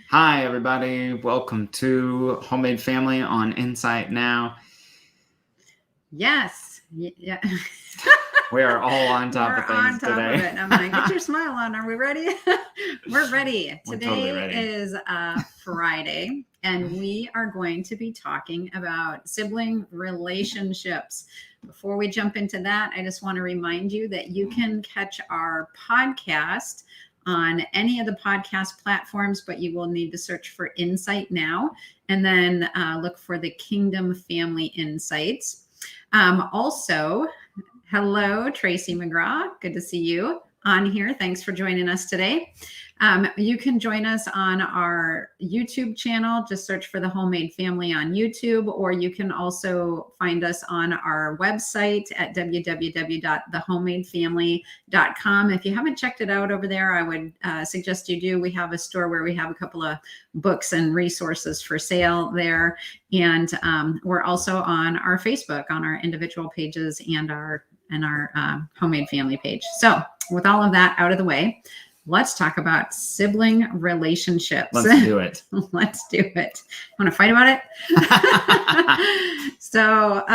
Hi, everybody. Welcome to Homemade Family on Insight Now. Yes. Yeah. We are all on top We're of things on top today. of it. I'm like, get your smile on. Are we ready? We're ready. We're Today totally ready. is Friday, and we are going to be talking about sibling relationships. Before we jump into that, I just want to remind you that you can catch our podcast on any of the podcast platforms, but you will need to search for Insight Now and then look for the Kingdom Family Insights. Also, hello, Tracy McGraw. Good to see you on here. Thanks for joining us today. You can join us on our YouTube channel. Just search for The Homemade Family on YouTube, or you can also find us on our website at www.thehomemadefamily.com. If you haven't checked it out over there, I would suggest you do. We have a store where we have a couple of books and resources for sale there. And we're also on our Facebook, on our individual pages and our Homemade Family page. So with all of that out of the way, let's talk about sibling relationships. Let's do it. Let's do it. Want to fight about it? So,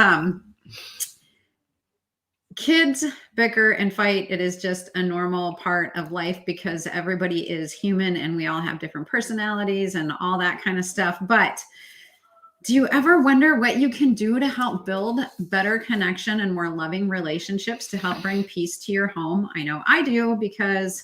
kids bicker and fight. It is just a normal part of life because everybody is human and we all have different personalities and all that kind of stuff. But do you ever wonder what you can do to help build better connection and more loving relationships to help bring peace to your home? I know I do, because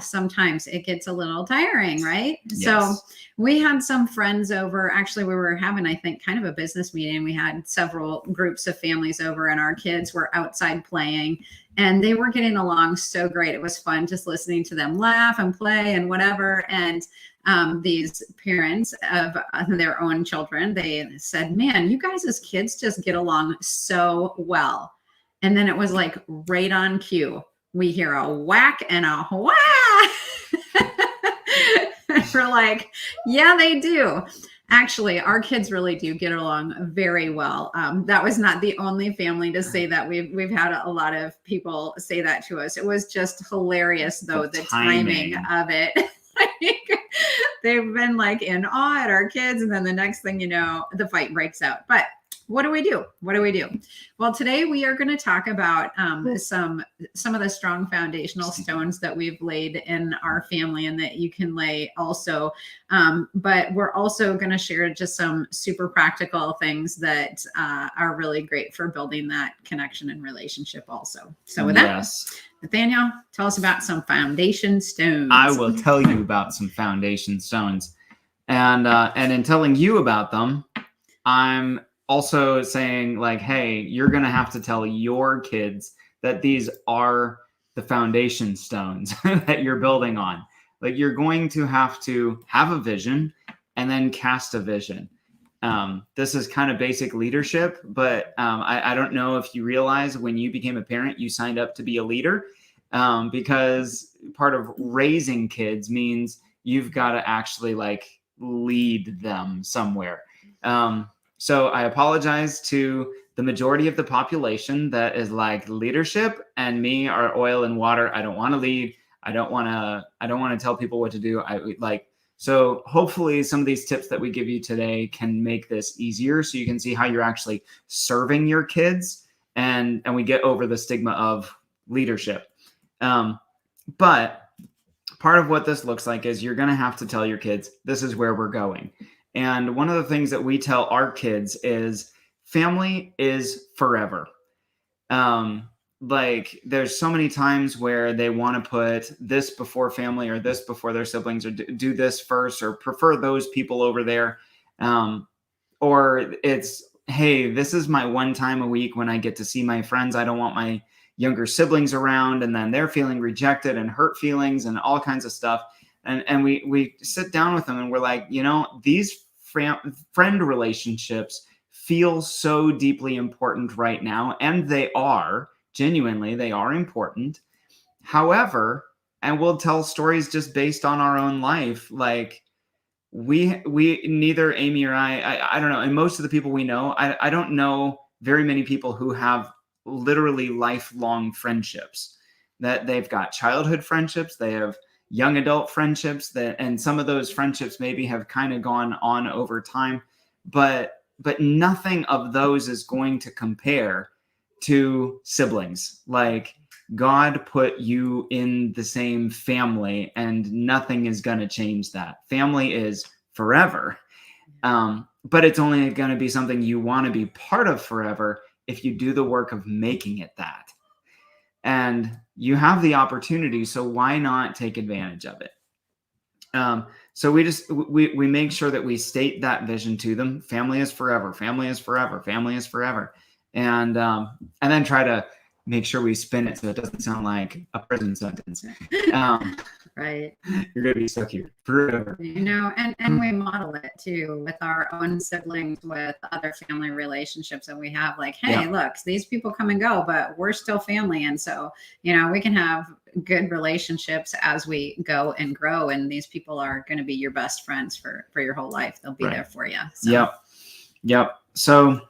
sometimes it gets a little tiring, right? Yes. So we had some friends over. Actually, we were having, I think, kind of a business meeting. We had several groups of families over, and our kids were outside playing, and they were getting along so great. It was fun just listening to them laugh and play and whatever. And these parents of their own children, they said, man, you guys as kids just get along so well. And then it was like right on cue. We hear a whack and a wah. We're like, yeah, they do. Actually, our kids really do get along very well. That was not the only family to say that. We've had a lot of people say that to us. It was just hilarious, though, the timing of it. They've been like in awe at our kids, and then the next thing you know, the fight breaks out. But what do we do? Well, today we are going to talk about some of the strong foundational stones that we've laid in our family and that you can lay also. But we're also going to share just some super practical things that are really great for building that connection and relationship also. So with that, Nathaniel, tell us about some foundation stones. I will tell you about some foundation stones. And in telling you about them, I'm also saying, like, hey, you're going to have to tell your kids that these are the foundation stones that you're building on. Like, you're going to have a vision and then cast a vision. This is kind of basic leadership, but I don't know if you realize when you became a parent, you signed up to be a leader, because part of raising kids means you've got to actually like lead them somewhere. So I apologize to the majority of the population that is like, leadership and me are oil and water. I don't want to lead. I don't want to tell people what to do. So hopefully some of these tips that we give you today can make this easier, so you can see how you're actually serving your kids, and we get over the stigma of leadership. But part of what this looks like is you're going to have to tell your kids, this is where we're going. And one of the things that we tell our kids is family is forever. Like, there's so many times where they want to put this before family, or this before their siblings, or do this first, or prefer those people over there. Or it's, hey, this is my one time a week when I get to see my friends. I don't want my younger siblings around, and then they're feeling rejected and hurt feelings and all kinds of stuff. And we sit down with them and we're like, these friend relationships feel so deeply important right now. And they are, genuinely, they are important. However, and we'll tell stories just based on our own life. Like, we neither Amy or I don't know. And most of the people we know, I don't know very many people who have literally lifelong friendships, that they've got childhood friendships. They have young adult friendships and some of those friendships maybe have kind of gone on over time, but nothing of those is going to compare to siblings. Like, God put you in the same family, and nothing is going to change that. Family is forever. But it's only going to be something you want to be part of forever if you do the work of making it that. And you have the opportunity, so why not take advantage of it? So we make sure that we state that vision to them. Family is forever. Family is forever. Family is forever. And then try to make sure we spin it so it doesn't sound like a prison sentence. Right. You're going to be stuck here forever. And we model it too with our own siblings, with other family relationships that we have. Like, hey, look, these people come and go, but we're still family. And so, we can have good relationships as we go and grow. And these people are going to be your best friends for your whole life. They'll be there for you. So. Yep. So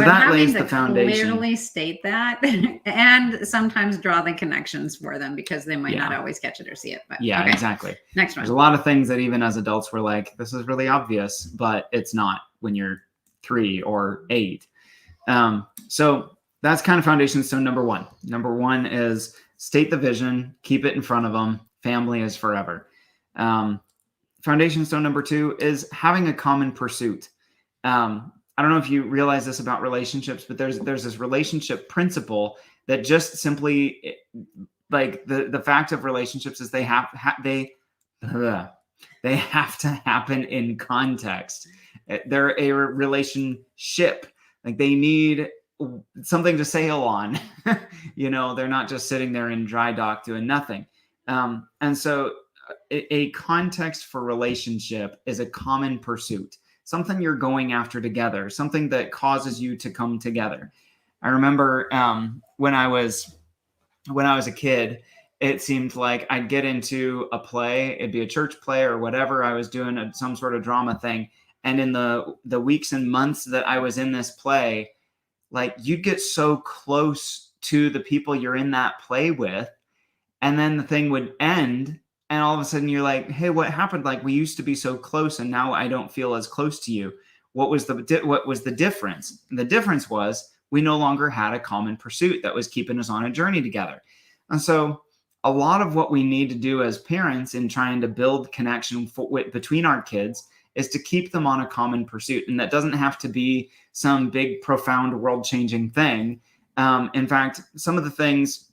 that lays the foundation. Clearly state that, and sometimes draw the connections for them, because they might not always catch it or see it. But okay. Exactly. Next one. There's a lot of things that even as adults we're like, this is really obvious, but it's not when you're 3 or 8. So that's kind of foundation stone number 1. Number 1 is state the vision, keep it in front of them. Family is forever. Foundation stone number 2 is having a common pursuit. I don't know if you realize this about relationships, but there's this relationship principle that just simply, like, the fact of relationships is they have to happen in context. They're a relationship. Like, they need something to sail on. They're not just sitting there in dry dock doing nothing. And so a context for relationship is a common pursuit. Something you're going after together, something that causes you to come together. I remember when I was a kid, it seemed like I'd get into a play, it'd be a church play or whatever. I was doing some sort of drama thing. And in the weeks and months that I was in this play, like, you'd get so close to the people you're in that play with, and then the thing would end. And all of a sudden you're like, hey, what happened? Like, we used to be so close and now I don't feel as close to you. What was the difference? And the difference was we no longer had a common pursuit that was keeping us on a journey together. And so a lot of what we need to do as parents in trying to build connection between our kids is to keep them on a common pursuit. And that doesn't have to be some big, profound, world-changing thing. In fact, some of the things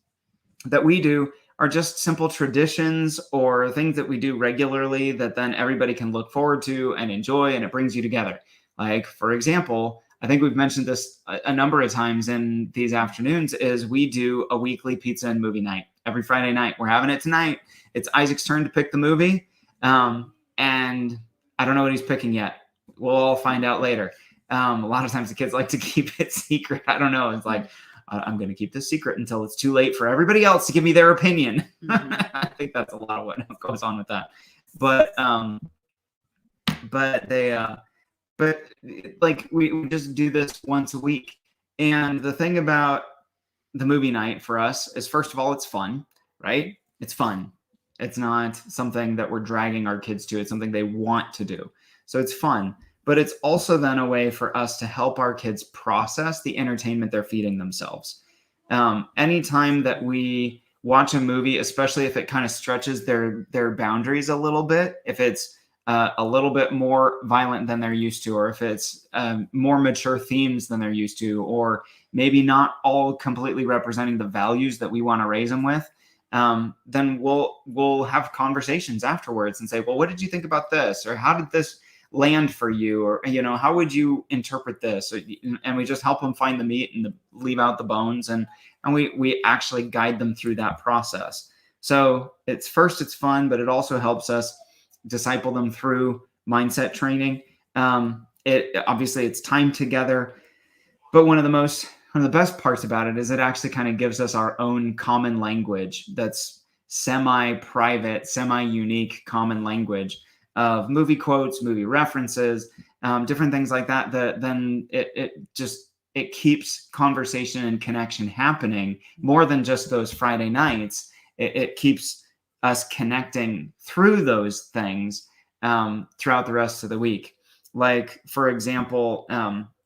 that we do are just simple traditions or things that we do regularly that then everybody can look forward to and enjoy, and it brings you together. Like, for example, I think we've mentioned this a number of times in these afternoons, is we do a weekly pizza and movie night every Friday night. We're having it tonight. It's Isaac's turn to pick the movie. And I don't know what he's picking yet. We'll all find out later. A lot of times the kids like to keep it secret. I don't know. It's like, I'm going to keep this secret until it's too late for everybody else to give me their opinion. Mm-hmm. I think that's a lot of what goes on with that. But we just do this once a week. And the thing about the movie night for us is, first of all, it's fun, right? It's fun. It's not something that we're dragging our kids to. It's something they want to do. So it's fun. But it's also then a way for us to help our kids process the entertainment they're feeding themselves. Anytime that we watch a movie, especially if it kind of stretches their boundaries a little bit, if it's a little bit more violent than they're used to, or if it's more mature themes than they're used to, or maybe not all completely representing the values that we want to raise them with, then we'll have conversations afterwards and say, well, what did you think about this? Or how did this land for you? Or, how would you interpret this? And we just help them find the meat and leave out the bones. And we actually guide them through that process. So it's fun, but it also helps us disciple them through mindset training. Obviously it's time together, but one of the best parts about it is it actually kind of gives us our own common language that's semi-private, semi-unique common language of movie quotes, movie references, different things like that. Then it keeps conversation and connection happening more than just those Friday nights. It keeps us connecting through those things throughout the rest of the week. Like, for example,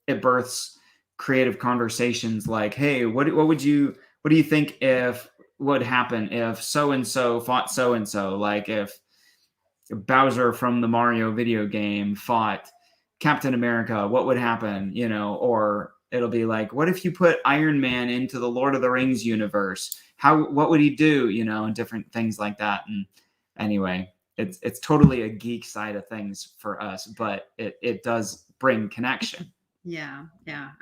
it births creative conversations like, hey, what do you think if would happen if so and so fought so and so? Like if Bowser from the Mario video game fought Captain America, what would happen? You know, or it'll be like, what if you put Iron Man into the Lord of the Rings universe? What would he do? You know, and different things like that. And anyway, it's totally a geek side of things for us, but it does bring connection. Yeah.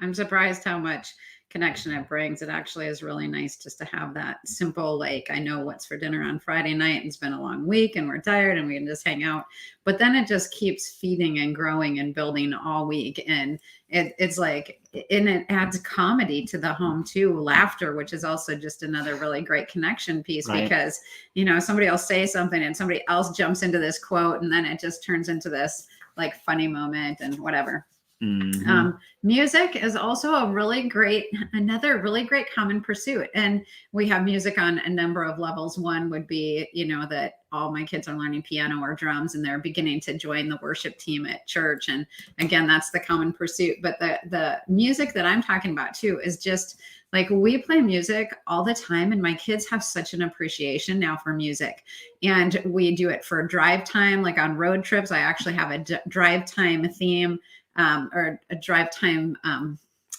I'm surprised how much connection it brings. It actually is really nice just to have that simple, like, I know what's for dinner on Friday night, and it's been a long week and we're tired and we can just hang out. But then it just keeps feeding and growing and building all week. And it's like, and it adds comedy to the home too, laughter, which is also just another really great connection piece, Right. because, you know, somebody will say something and somebody else jumps into this quote, and then it just turns into this like funny moment and whatever. Mm-hmm. Music is also another really great common pursuit. And we have music on a number of levels. One would be, you know, that all my kids are learning piano or drums and they're beginning to join the worship team at church. And again, that's the common pursuit. But the music that I'm talking about too is just like, we play music all the time, and my kids have such an appreciation now for music. And we do it for drive time, like on road trips. I actually have a drive time theme, or a drive time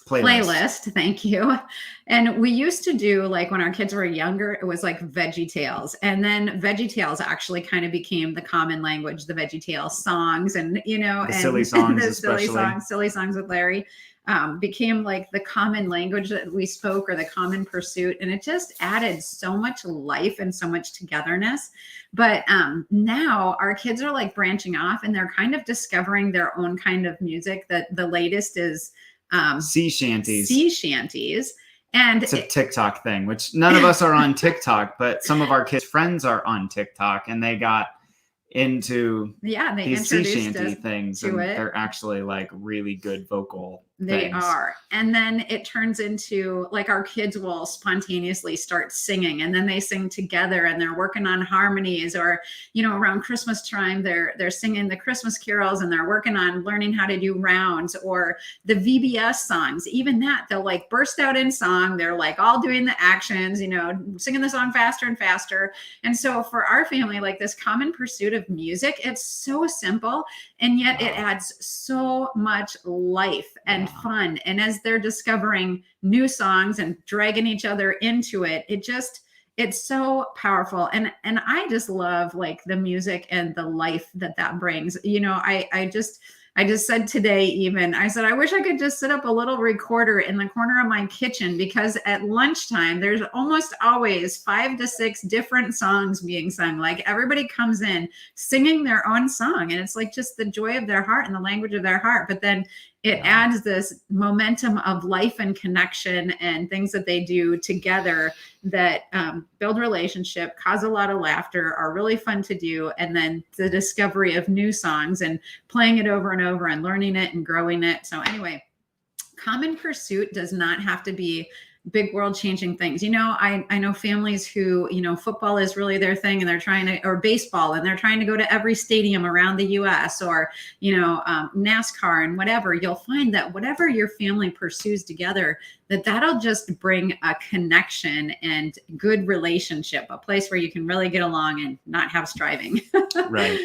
playlist. Thank you. And we used to do, like, when our kids were younger, it was like Veggie Tales. And then Veggie Tales actually kind of became the common language, the Veggie Tales songs, and, you know, The and silly songs, the especially. silly songs with Larry. Became like the common language that we spoke, or the common pursuit. And it just added so much life and so much togetherness. But now our kids are like branching off, and they're kind of discovering their own kind of music. That the latest is sea shanties. And it's a TikTok thing, which none of us are on TikTok, but some of our kids' friends are on TikTok, and they got into these sea shanty things, and they're actually like really good vocal They things. are. And then it turns into, like, our kids will spontaneously start singing, and then they sing together, and they're working on harmonies. Or, you know, around Christmas time, they're singing the Christmas carols, and they're working on learning how to do rounds, or the VBS songs. Even that, they'll like burst out in song. They're like all doing the actions, you know, singing the song faster and faster. And so for our family, like, this common pursuit of music, it's so simple, and yet it adds so much life and fun. And as they're discovering new songs and dragging each other into it, it's so powerful. And I just love, like, the music and the life that brings. You know, I just said today, even, I said, I wish I could just set up a little recorder in the corner of my kitchen, because at lunchtime, there's almost always 5 to 6 different songs being sung. Like, everybody comes in singing their own song, and it's like just the joy of their heart and the language of their heart. But then it adds this momentum of life and connection and things that they do together that build relationship, cause a lot of laughter, are really fun to do. And then the discovery of new songs and playing it over and over and learning it and growing it. So anyway, common pursuit does not have to be big world changing things. You know, I know families who, you know, football is really their thing, and they're trying to, or baseball, and they're trying to go to every stadium around the US, or, you know, NASCAR and whatever. You'll find that whatever your family pursues together, that'll just bring a connection and good relationship, a place where you can really get along and not have striving. Right.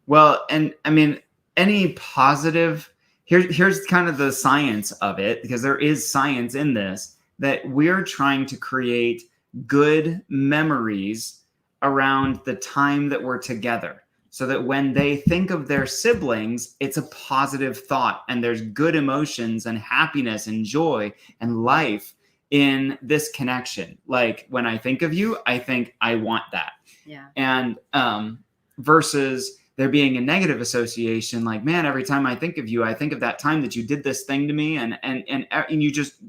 Well, and I mean, any positive, here's kind of the science of it, because there is science in this, that we're trying to create good memories around the time that we're together, so that when they think of their siblings, it's a positive thought, and there's good emotions and happiness and joy and life in this connection. Like, when I think of you, I think I want that. Yeah. And versus there being a negative association, like, man, every time I think of you, I think of that time that you did this thing to me, and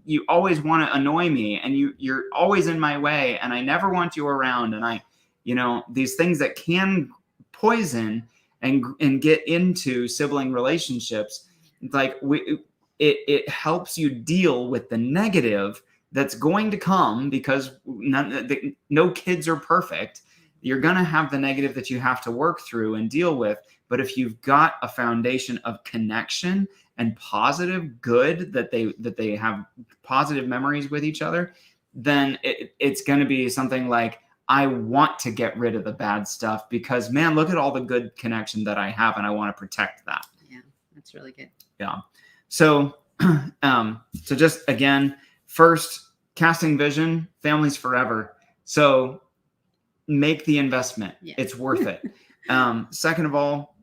you always want to annoy me, and you're always in my way, and I never want you around, and I, you know, these things that can poison and get into sibling relationships. Like, it helps you deal with the negative that's going to come, because no kids are perfect. You're going to have the negative that you have to work through and deal with. But if you've got a foundation of connection and positive good, that they have positive memories with each other, then it's going to be something like, I want to get rid of the bad stuff because, man, look at all the good connection that I have, and I want to protect that. Yeah, that's really good. Yeah. So, so just again, first, casting vision, families forever. So make the investment. Yeah. It's worth it. Second of all,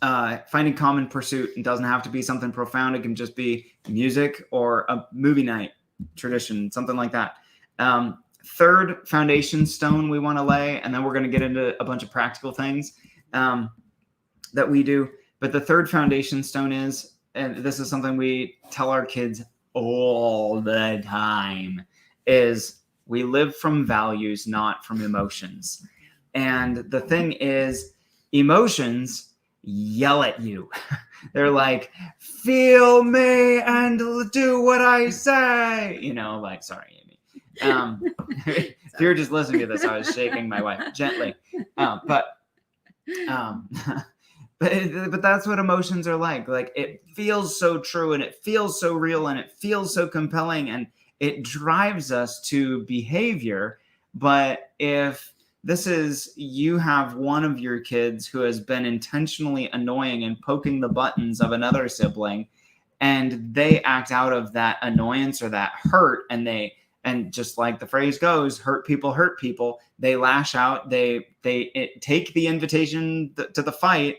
finding common pursuit. It doesn't have to be something profound. It can just be music or a movie night tradition, something like that. Third foundation stone we want to lay, and then we're going to get into a bunch of practical things that we do. But the third foundation stone is, and this is something we tell our kids all the time, is we live from values, not from emotions. And the thing is, emotions yell at you. They're like, feel me and do what I say. You know, like, sorry, Amy. If you're just listening to this, I was shaking my wife gently. But that's what emotions are like. Like, it feels so true, and it feels so real, and it feels so compelling, and it drives us to behavior. But if this is, you have one of your kids who has been intentionally annoying and poking the buttons of another sibling, and they act out of that annoyance or that hurt, and just like the phrase goes, hurt people, they lash out, they take the invitation to the fight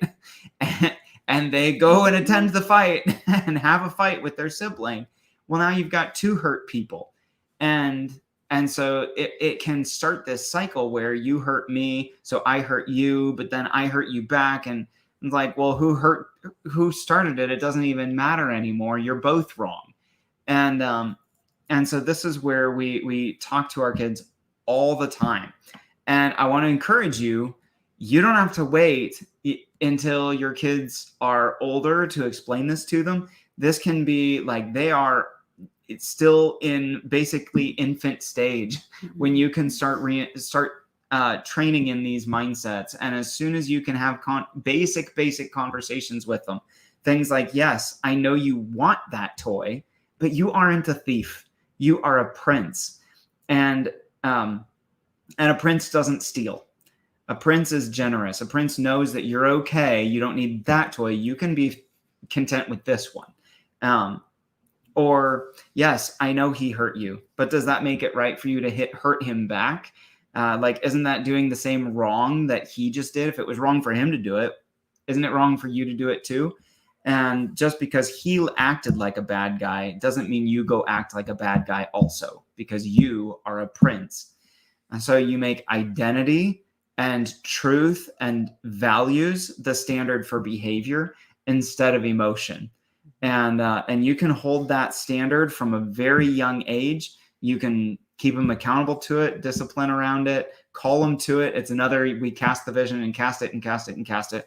and they go and attend the fight and have a fight with their sibling. Well, now you've got two hurt people. And so it can start this cycle where you hurt me, so I hurt you, but then I hurt you back. And it's like, well, who started it? It doesn't even matter anymore. You're both wrong. And so this is where we talk to our kids all the time. And I want to encourage you, you don't have to wait until your kids are older to explain this to them. This can be like it's still in basically infant stage when you can start training in these mindsets. And as soon as you can have basic conversations with them, things like, yes, I know you want that toy, but you aren't a thief. You are a prince. And a prince doesn't steal. A prince is generous. A prince knows that you're okay. You don't need that toy. You can be content with this one. Or, yes, I know he hurt you, but does that make it right for you to hurt him back? Like, isn't that doing the same wrong that he just did? If it was wrong for him to do it, isn't it wrong for you to do it too? And just because he acted like a bad guy doesn't mean you go act like a bad guy also, because you are a prince. And so you make identity and truth and values the standard for behavior instead of emotion. And you can hold that standard from a very young age. You can keep them accountable to it, discipline around it, call them to it. It's another, we cast the vision and cast it and cast it and cast it.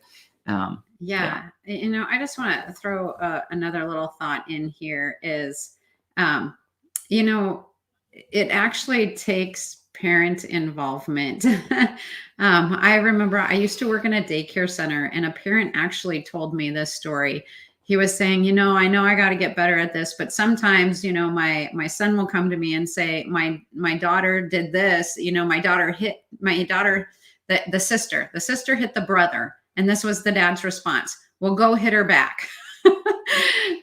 Yeah. You know, I just want to throw another little thought in here is, you know, it actually takes parent involvement. I remember I used to work in a daycare center, and a parent actually told me this story. He was saying, you know I got to get better at this, but sometimes, my son will come to me and say, my daughter did this, my daughter hit the sister hit the brother. And this was the dad's response. Well, go hit her back.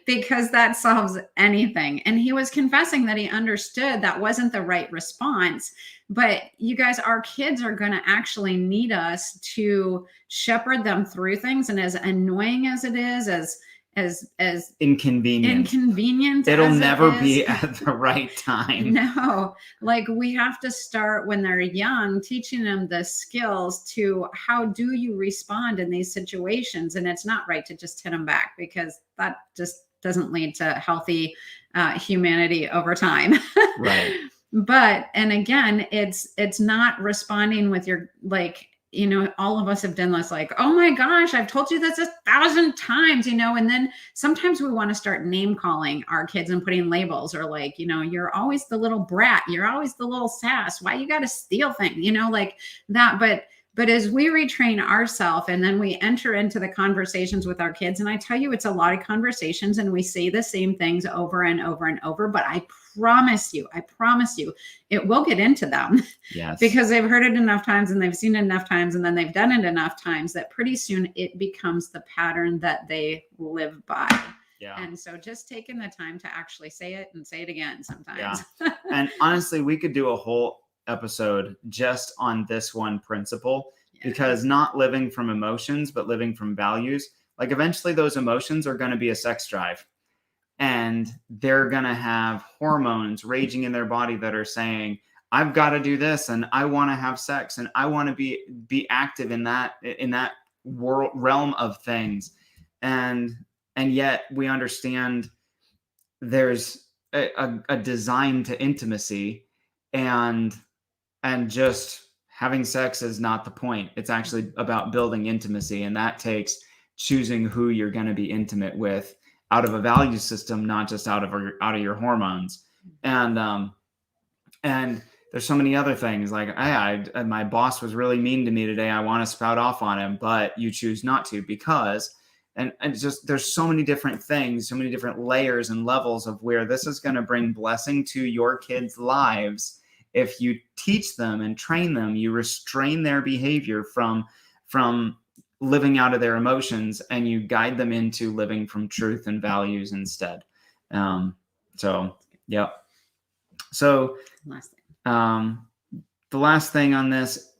Because that solves anything. And he was confessing that he understood that wasn't the right response. But you guys, our kids are going to actually need us to shepherd them through things. And as annoying as it is, as inconvenient, it'll never be at the right time. No, like, we have to start when they're young, teaching them the skills to how do you respond in these situations. And it's not right to just hit them back, because that just doesn't lead to healthy humanity over time. Right. But, and again, it's not responding with your, like, all of us have done this, like, oh my gosh, I've told you this 1,000 times, and then sometimes we want to start name calling our kids and putting labels, or like, you're always the little brat. You're always the little sass. Why you got to steal things, like that. But as we retrain ourselves and then we enter into the conversations with our kids, and I tell you, it's a lot of conversations and we say the same things over and over and over, but I promise you, it will get into them. Yes. Because they've heard it enough times and they've seen it enough times and then they've done it enough times that pretty soon it becomes the pattern that they live by. Yeah. And so just taking the time to actually say it and say it again sometimes. Yeah. And honestly, we could do a whole episode just on this one principle, because not living from emotions, but living from values, like eventually those emotions are going to be a sex drive. And they're going to have hormones raging in their body that are saying, I've got to do this, and I want to have sex, and I want to be active in that realm of things. And yet we understand there's a design to intimacy, and just having sex is not the point. It's actually about building intimacy, and that takes choosing who you're going to be intimate with out of a value system, not just out of your hormones. And there's so many other things, like my boss was really mean to me today. I want to spout off on him, but you choose not to, because and just there's so many different things, so many different layers and levels of where this is going to bring blessing to your kids' lives. If you teach them and train them, you restrain their behavior from living out of their emotions, and you guide them into living from truth and values instead. So, yeah. So the last thing on this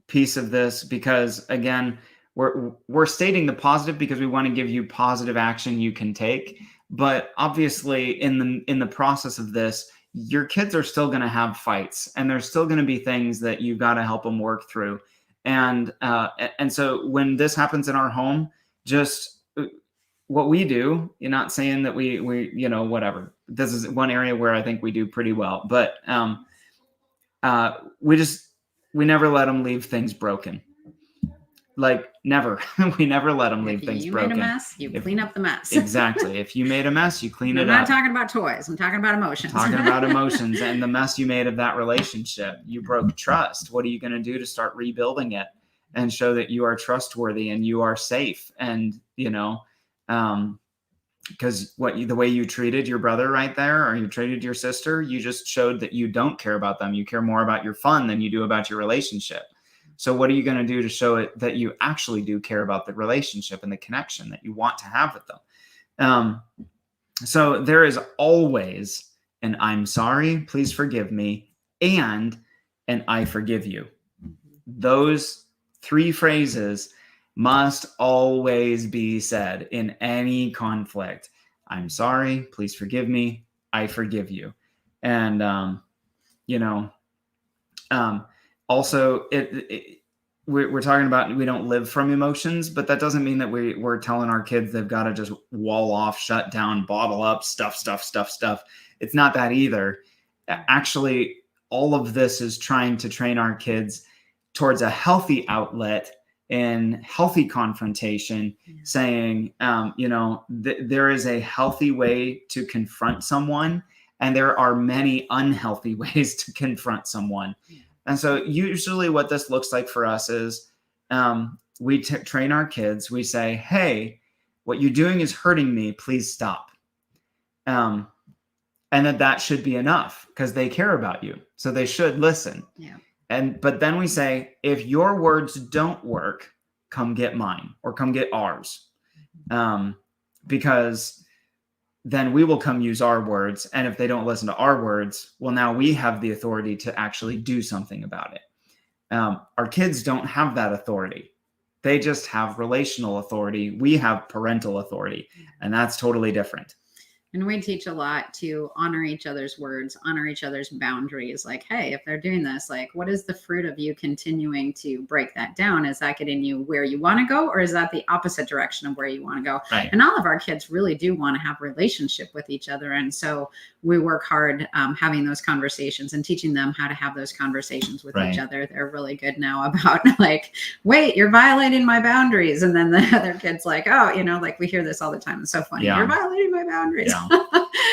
piece of this, because again, we're stating the positive because we want to give you positive action you can take. But obviously in the process of this, your kids are still going to have fights, and there's still going to be things that you got to help them work through. And so when this happens in our home, just what we do, you're not saying that we whatever. This is one area where I think we do pretty well, but we never let them leave things broken. Like never. We never let them leave things broken. If you made a mess, you clean up the mess. Exactly. If you made a mess, you clean it up. I'm not talking about toys. I'm talking about emotions. Talking about emotions and the mess you made of that relationship. You broke trust. What are you going to do to start rebuilding it and show that you are trustworthy and you are safe? And, because the way you treated your brother right there, or you treated your sister, you just showed that you don't care about them. You care more about your fun than you do about your relationship. So what are you going to do to show it that you actually do care about the relationship and the connection that you want to have with them? So there is always an I'm sorry, please forgive me, and an I forgive you. Those three phrases must always be said in any conflict. I'm sorry, please forgive me, I forgive you. And, also, we're talking about we don't live from emotions, but that doesn't mean that we're telling our kids they've got to just wall off, shut down, bottle up, stuff. It's not that either. Actually, all of this is trying to train our kids towards a healthy outlet and healthy confrontation, saying, there is a healthy way to confront someone, and there are many unhealthy ways to confront someone. And so usually what this looks like for us is we train our kids. We say, hey, what you're doing is hurting me. Please stop. And that should be enough because they care about you. So they should listen. Yeah. But then we say, if your words don't work, come get mine or come get ours. Because then we will come use our words. And if they don't listen to our words, well, now we have the authority to actually do something about it. Our kids don't have that authority. They just have relational authority. We have parental authority, and that's totally different. And we teach a lot to honor each other's words, honor each other's boundaries. Like, hey, if they're doing this, like, what is the fruit of you continuing to break that down? Is that getting you where you want to go, or is that the opposite direction of where you want to go? Right. And all of our kids really do want to have relationship with each other. And so we work hard having those conversations and teaching them how to have those conversations with each other. They're really good now about like, wait, you're violating my boundaries. And then the other kid's like, oh, like we hear this all the time. It's so funny. Yeah. You're violating my boundaries. Yeah.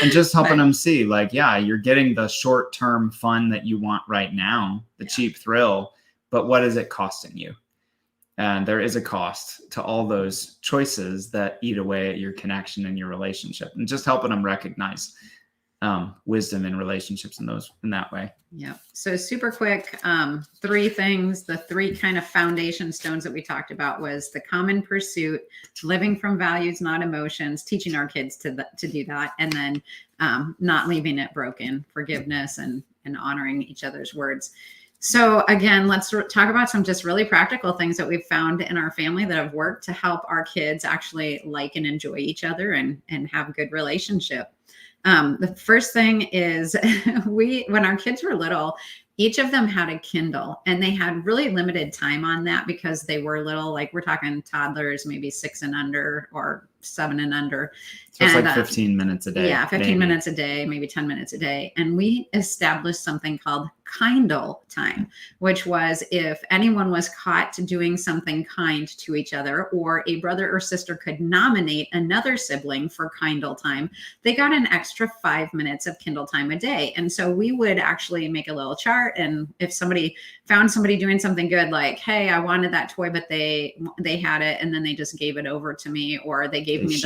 And just helping them see like, yeah, you're getting the short-term fun that you want right now, the cheap thrill, but what is it costing you? And there is a cost to all those choices that eat away at your connection and your relationship, and just helping them recognize wisdom in relationships in that way. Yeah. So super quick, 3 things, the 3 kind of foundation stones that we talked about was the common pursuit, living from values, not emotions, teaching our kids to do that. And then not leaving it broken, forgiveness and honoring each other's words. So again, let's talk about some just really practical things that we've found in our family that have worked to help our kids actually like and enjoy each other and have a good relationship. The first thing is when our kids were little, each of them had a Kindle, and they had really limited time on that because they were little, like we're talking toddlers, maybe 6 and under or 7 and under. So it's like 15 minutes a day. Yeah, 15 minutes a day, maybe 10 minutes a day. And we established something called Kindle time, which was if anyone was caught doing something kind to each other, or a brother or sister could nominate another sibling for Kindle time, they got an extra 5 minutes of Kindle time a day. And so we would actually make a little chart. And if somebody found somebody doing something good, like, hey, I wanted that toy, but they had it, and then they just gave it over to me, or they gave me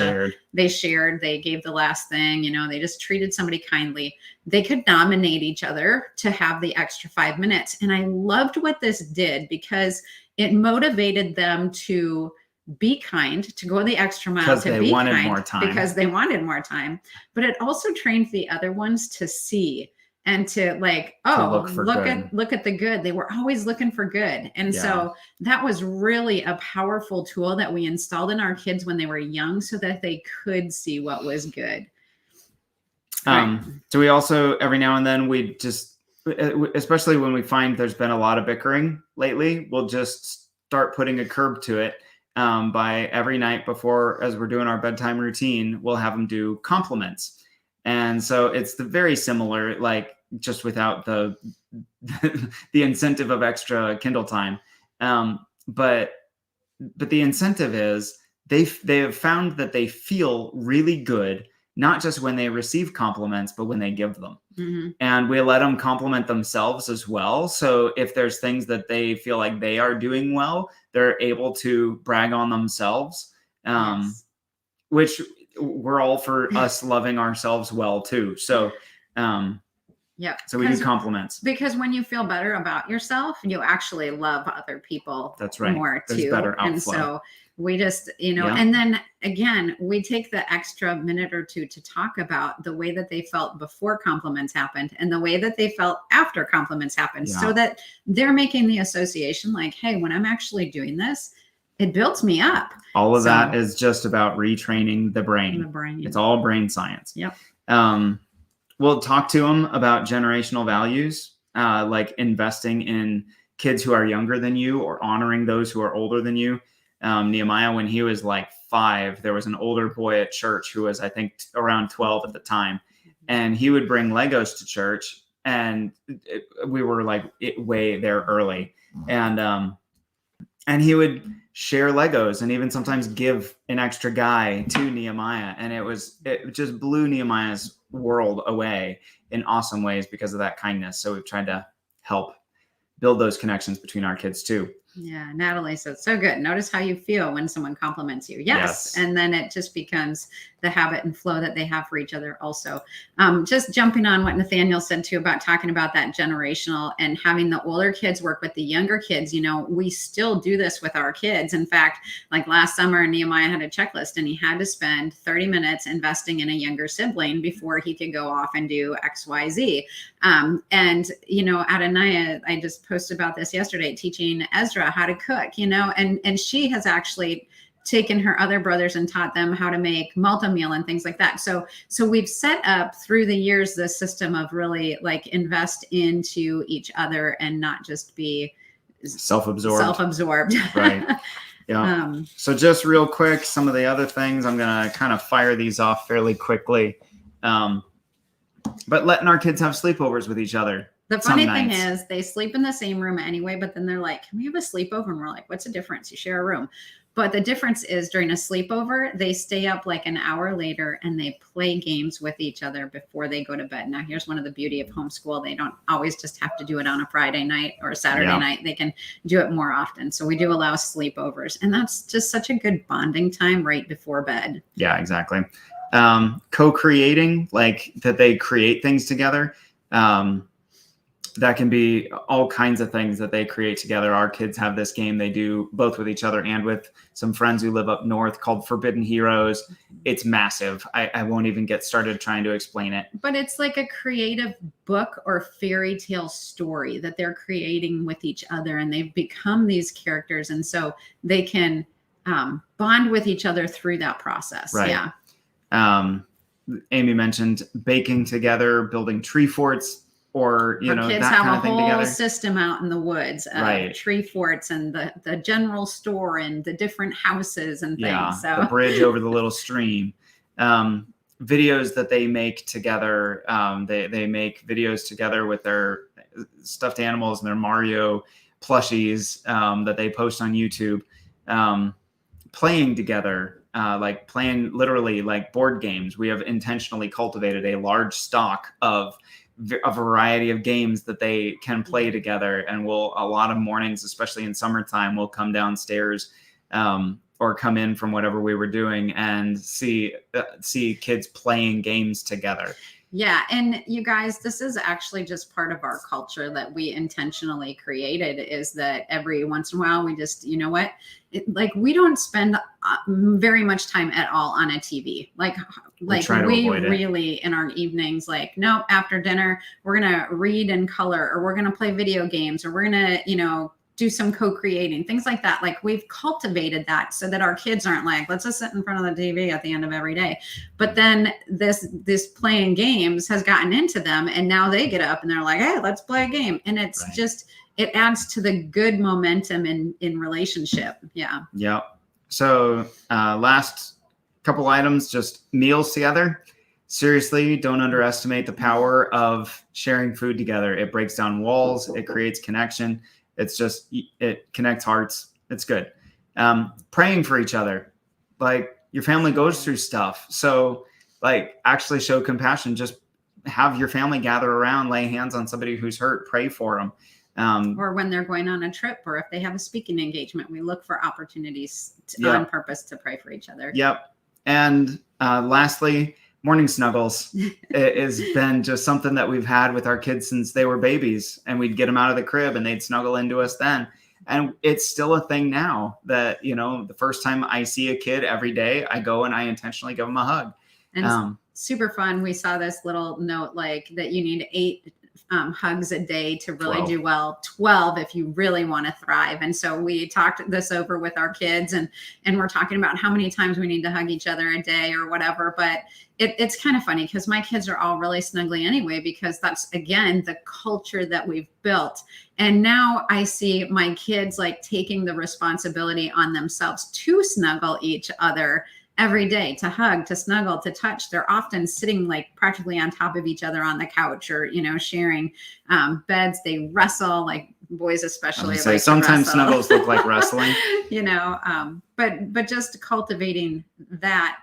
they shared, they gave the last thing, they just treated somebody kindly. They could nominate each other to have the extra 5 minutes. And I loved what this did because it motivated them to be kind, to go the extra mile, to be kind more time. Because they wanted more time. But it also trained the other ones to see and to like, look at the good. They were always looking for good. And so that was really a powerful tool that we installed in our kids when they were young so that they could see what was good. So we also, every now and then, we just, especially when we find there's been a lot of bickering lately, we'll just start putting a curb to it. By every night before, as we're doing our bedtime routine, we'll have them do compliments. And so it's very similar, like just without the incentive of extra Kindle time. But the incentive is they have found that they feel really good, not just when they receive compliments, but when they give them. Mm-hmm. And we let them compliment themselves as well. So if there's things that they feel like they are doing well, they're able to brag on themselves, which we're all for us loving ourselves well too. So, so we do compliments. Because when you feel better about yourself, you actually love other people. That's right. More There's too. Better outflow. And so we just, and then again, we take the extra minute or two to talk about the way that they felt before compliments happened and the way that they felt after compliments happened, so that they're making the association like, hey, when I'm actually doing this, it builds me up. All of that is just about retraining the brain. It's all brain science. Yep. We'll talk to them about generational values, like investing in kids who are younger than you or honoring those who are older than you. Nehemiah, when he was like 5, there was an older boy at church who was, I think, around 12 at the time. And he would bring Legos to church, and we were like way there early. And he would share Legos and even sometimes give an extra guy to Nehemiah. And it just blew Nehemiah's world away in awesome ways because of that kindness. So we've tried to help build those connections between our kids too. Yeah, Natalie said, so good. Notice how you feel when someone compliments you. Yes. And then it just becomes the habit and flow that they have for each other also. Just jumping on what Nathaniel said too about talking about that generational and having the older kids work with the younger kids. We still do this with our kids. In fact, like last summer, Nehemiah had a checklist and he had to spend 30 minutes investing in a younger sibling before he could go off and do X, Y, Z. And, Adonai, I just posted about this yesterday, teaching Ezra how to cook, and she has actually taken her other brothers and taught them how to make multi-meal and things like that. So we've set up through the years this system of really like invest into each other and not just be self-absorbed. Right. Yeah. So just real quick, some of the other things, I'm going to kind of fire these off fairly quickly. But letting our kids have sleepovers with each other. The funny thing is they sleep in the same room anyway, but then they're like, can we have a sleepover? And we're like, what's the difference? You share a room. But the difference is during a sleepover, they stay up like an hour later and they play games with each other before they go to bed. Now, here's one of the beauty of homeschool. They don't always just have to do it on a Friday night or a Saturday night. They can do it more often. So we do allow sleepovers. And that's just such a good bonding time right before bed. Yeah, exactly. Co-creating, like that they create things together. That can be all kinds of things that they create together. Our kids have this game they do both with each other and with some friends who live up north called Forbidden Heroes. It's massive. I won't even get started trying to explain it. But it's like a creative book or fairy tale story that they're creating with each other, and they've become these characters. And so they can bond with each other through that process. Right. Yeah. Amy mentioned baking together, building tree forts. Or, you know, kids that have kind a of thing whole together. System out in the woods, tree forts and the general store and the different houses and things. Yeah, so the bridge over the little stream. Videos that they make together. They make videos together with their stuffed animals and their Mario plushies that they post on YouTube. Playing together, like playing literally like board games. We have intentionally cultivated a large stock of a variety of games that they can play together, and we'll a lot of mornings, especially in summertime, we'll come downstairs or come in from whatever we were doing and see kids playing games together. Yeah. And you guys, this is actually just part of our culture that we intentionally created, is that every once in a while we just, you know what, we don't spend very much time at all on a TV. We really in our evenings, like, no, after dinner, we're going to read and color, or we're going to play video games, or we're going to, do some co-creating, things like that. Like, we've cultivated that so that our kids aren't like, let's just sit in front of the TV at the end of every day. But then this playing games has gotten into them, and now they get up and they're like, hey, let's play a game. And it's just, it adds to the good momentum in relationship. Yeah. Yeah. So last couple items, just meals together. Seriously, don't underestimate the power of sharing food together. It breaks down walls. It creates connection. It connects hearts. It's good. Praying for each other. Like, your family goes through stuff. So, like, actually show compassion. Just have your family gather around, lay hands on somebody who's hurt, pray for them. Or when they're going on a trip, or if they have a speaking engagement, we look for opportunities on purpose to pray for each other. Yep. And lastly, morning snuggles. It has been just something that we've had with our kids since they were babies, and we'd get them out of the crib and they'd snuggle into us then. And it's still a thing now that, the first time I see a kid every day, I go and I intentionally give them a hug. And super fun. We saw this little note, like, that you need 8 hugs a day to really 12. do well, 12 if you really want to thrive. And so we talked this over with our kids, and we're talking about how many times we need to hug each other a day or whatever. But it's kind of funny because my kids are all really snuggly anyway, because that's, again, the culture that we've built. And now I see my kids like taking the responsibility on themselves to snuggle each other every day, to hug, to snuggle, to touch. They're often sitting like practically on top of each other on the couch, or, sharing beds. They wrestle, like boys especially. Like sometimes snuggles look like wrestling. But just cultivating that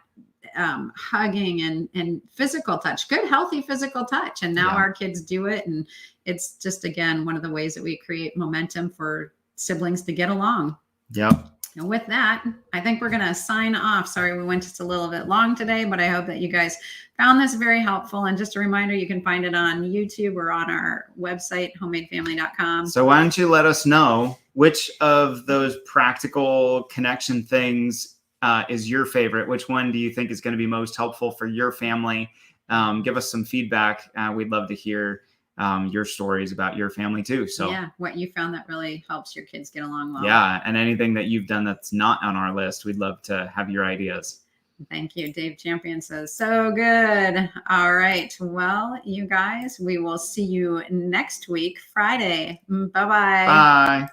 hugging and physical touch, good, healthy physical touch. And now our kids do it. And it's just, again, one of the ways that we create momentum for siblings to get along. Yep. And with that, I think we're going to sign off. Sorry, we went just a little bit long today, but I hope that you guys found this very helpful. And just a reminder, you can find it on YouTube or on our website, homemadefamily.com. So why don't you let us know which of those practical connection things is your favorite? Which one do you think is going to be most helpful for your family? Give us some feedback. We'd love to hear your stories about your family too. So yeah, what you found that really helps your kids get along well. yeah, and anything that you've done that's not on our list, we'd love to have your ideas. Thank you. Dave Champion says, so good. All right. Well, you guys, we will see you next week, Friday. Bye-bye. Bye.